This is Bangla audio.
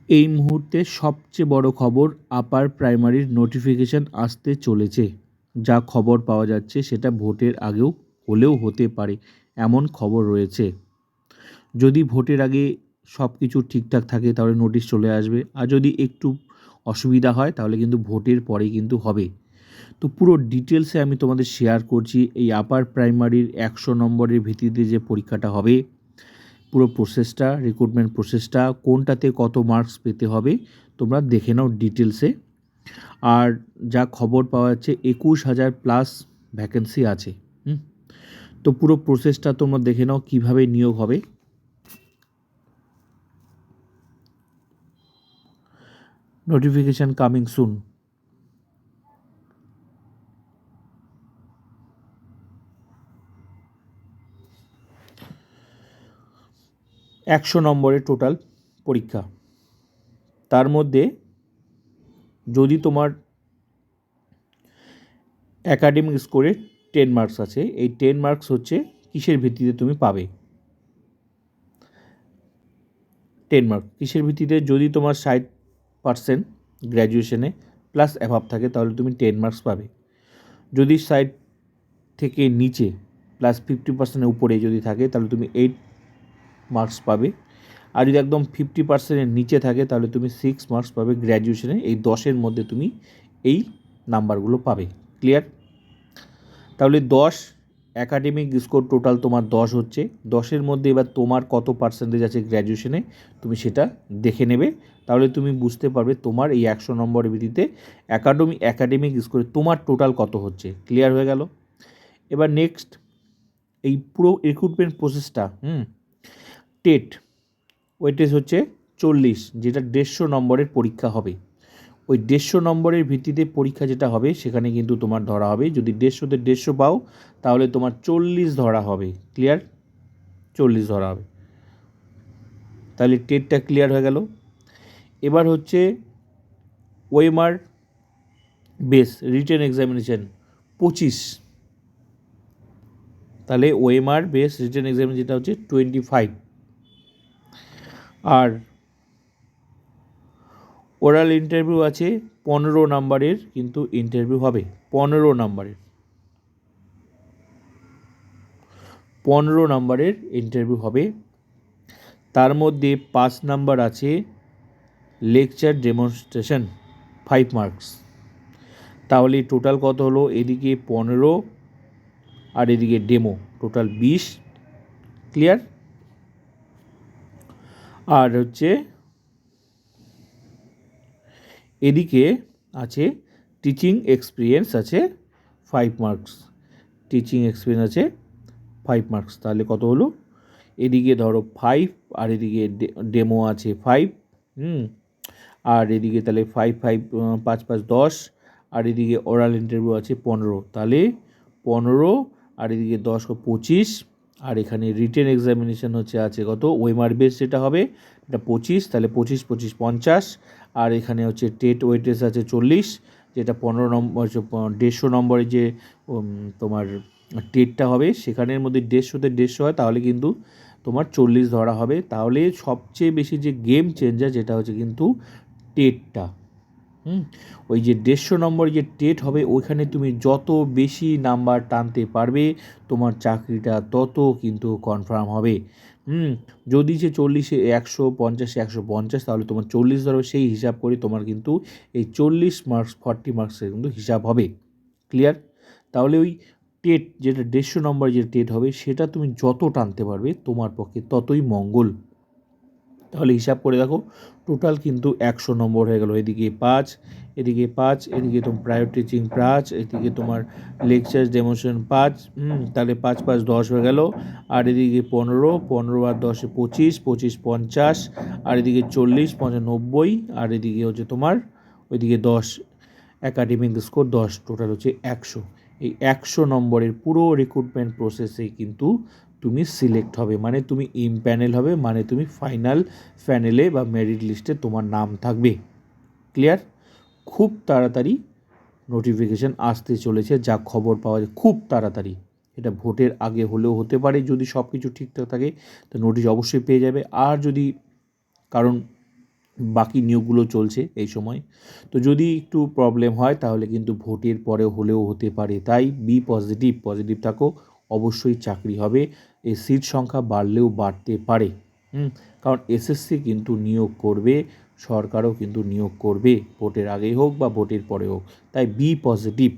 এই মুহূর্তে সবচেয়ে বড় খবর, আপার প্রাইমারির নোটিফিকেশান আসতে চলেছে। যা খবর পাওয়া যাচ্ছে সেটা ভোটের আগেও হলেও হতে পারে, এমন খবর রয়েছে। যদি ভোটের আগে সব কিছু ঠিকঠাক থাকে তাহলে নোটিশ চলে আসবে, আর যদি একটু অসুবিধা হয় তাহলে কিন্তু ভোটের পরেই কিন্তু হবে। তো পুরো ডিটেলসে আমি তোমাদের শেয়ার করছি এই আপার প্রাইমারির 100 নম্বরের ভিত্তিতে যে পরীক্ষাটা হবে, পুরো প্রসেসটা, রিক্রুটমেন্ট প্রসেসটা, কোনটাতে কত মার্কস পেতে হবে তোমরা দেখে নাও ডিটেলসে। আর যা খবর পাওয়া যাচ্ছে 21,000 প্লাস ভ্যাকেন্সি আছে। তো পুরো প্রসেসটা তোমরা দেখে নাও কীভাবে নিয়োগ হবে। Notification coming soon. একশো নম্বরের টোটাল পরীক্ষা। তার মধ্যে যদি তোমার অ্যাকাডেমিক স্কোরে 10 মার্কস আছে, এই 10 মার্কস হচ্ছে কিসের ভিত্তিতে তুমি পাবে? 10 মার্ক কিসের ভিত্তিতে? যদি তোমার 60% গ্র্যাজুয়েশনে প্লাস অ্যাভাব থাকে তাহলে তুমি 10 মার্কস পাবে। যদি 60 থেকে নিচে প্লাস 50%-এর উপরে যদি থাকে তাহলে তুমি 8 মার্কস পাবে। আর যদি একদম 50%-এর নিচে থাকে তাহলে তুমি 6 মার্কস পাবে গ্র্যাজুয়েশনে। এই 10-এর মধ্যে তুমি এই নাম্বারগুলো পাবে। ক্লিয়ার? তাহলে 10 অ্যাকাডেমিক স্কোর টোটাল তোমার 10 হচ্ছে। 10-এর মধ্যে এবার তোমার কত পার্সেন্টেজ আছে গ্র্যাজুয়েশনে তুমি সেটা দেখে নেবে। তাহলে তুমি বুঝতে পারবে তোমার এই 100 নম্বরের ভিত্তিতে অ্যাকাডেমিক স্কোরে তোমার টোটাল কত হচ্ছে। ক্লিয়ার হয়ে গেল? এবার নেক্সট, এই পুরো রিক্রুটমেন্ট প্রসেসটা টেট ওয়েটেজ হচ্ছে 40, যেটা 150 নম্বরের পরীক্ষা হবে। ওই 150 নম্বরের ভিত্তিতে পরীক্ষা যেটা হবে সেখানে কিন্তু তোমার ধরা হবে, যদি 150-তে 150 পাও তাহলে তোমার 40 ধরা হবে। ক্লিয়ার? 40 ধরা হবে। তাহলে টেটটা ক্লিয়ার হয়ে গেল। এবার হচ্ছে ওএমআর বেস রিটেন এক্সামিনেশান 25, তাহলে ওএমআর বেস রিটেন এক্সামিনেশন যেটা হচ্ছে 25। আর ওরাল ইন্টারভিউ আছে 15 নাম্বারের, কিন্তু ইন্টারভিউ হবে 15 নাম্বারের। 15 নাম্বারের ইন্টারভিউ হবে। তার মধ্যে 5 নাম্বার আছে লেকচার ডেমনস্ট্রেশন, 5 মার্কস। তাহলে টোটাল কত হলো? এদিকে 15 আর এদিকে ডেমো, টোটাল 20। ক্লিয়ার? আর হচ্ছে এদিকে আছে টিচিং এক্সপিরিয়েন্স আছে 5 মার্কস। টিচিং এক্সপিরিয়েন্স আছে 5 মার্কস। তাহলে কত হলো? এদিকে ধরো 5 আর এদিকে ডেমো আছে 5, আর এদিকে তাহলে 5 5 5 5 10, আর এদিকে ওরাল ইন্টারভিউ আছে 15। তাহলে 15 আর এদিকে 10 25, আর এখানে রিটেন এক্সামিনেশান হচ্ছে আছে কত? ওএমআর বেস যেটা হবে এটা 25, তাহলে 25 25 50, আর এখানে হচ্ছে টেট ওয়েটেজ আছে 40, যেটা 15 নম্বর 150 নম্বরের যে তোমার টেটটা হবে সেখানের মধ্যে 150-তে 150 হয় তাহলে কিন্তু তোমার 40 ধরা হবে। তাহলে সবচেয়ে বেশি যে গেম চেঞ্জার যেটা হচ্ছে কিন্তু টেটটা। ওই যে 150 নম্বর যে টেট হবে ওইখানে তুমি যত বেশি নাম্বার টানতে পারবে তোমার চাকরিটা তত কিন্তু কনফার্ম হবে। যদি সে 40-এ 150-এ 150 তাহলে তোমার 40 ধরবে, সেই হিসাব করে তোমার কিন্তু এই 40 মার্কস 40 মার্কসের কিন্তু হিসাব হবে। ক্লিয়ার? তাহলে ওই টেট যেটা 150 নম্বর যে টেট হবে সেটা তুমি যত টানতে পারবে তোমার পক্ষে ততই মঙ্গল। তাহলে হিসাব করে দেখো টোটাল কিন্তু 100 নম্বর হয়ে গেল। এদিকে 5, এদিকে 5, এদিকে তোমার প্রায়র টিচিং 5, এদিকে তোমার লেকচার ডেমনস্ট্রেশন 5, তাহলে 5 5 10 হয়ে গেল। আর এদিকে 15 15 আর 10-এ 25 25 50, আর এদিকে 40 90, আর এদিকে হচ্ছে তোমার ওইদিকে 10 অ্যাকাডেমিক স্কোর 10, টোটাল হচ্ছে 100। এই 100 নম্বরের পুরো রিক্রুটমেন্ট প্রসেসে কিন্তু তুমি সিলেক্ট হবে, মানে তুমি ইমপ্যানেল হবে, মানে তুমি ফাইনাল প্যানেলে বা মেরিট লিস্টে তোমার নাম থাকবে। ক্লিয়ার? খুব তাড়াতাড়ি নোটিফিকেশান আসতে চলেছে, যা খবর পাওয়া যায় খুব তাড়াতাড়ি। এটা ভোটের আগে হলেও হতে পারে, যদি সব কিছু ঠিকঠাক থাকে তো নোটিশ অবশ্যই পেয়ে যাবে। আর যদি কারণ বাকি নিয়োগগুলো চলছে এই সময়। তো যদি একটু প্রবলেম হয় তাহলে কিন্তু ভোটের পরে হলেও হতে পারে, তাই বি পজিটিভ, পজিটিভ থাকো, অবশ্যই চাকরি হবে। এই সিট সংখ্যা বাড়লেও বাড়তে পারে, কারণ এসএসসি কিন্তু নিয়োগ করবে, সরকারও কিন্তু নিয়োগ করবে, ভোটের আগেই হোক বা ভোটের পরে হোক, তাই বি পজিটিভ।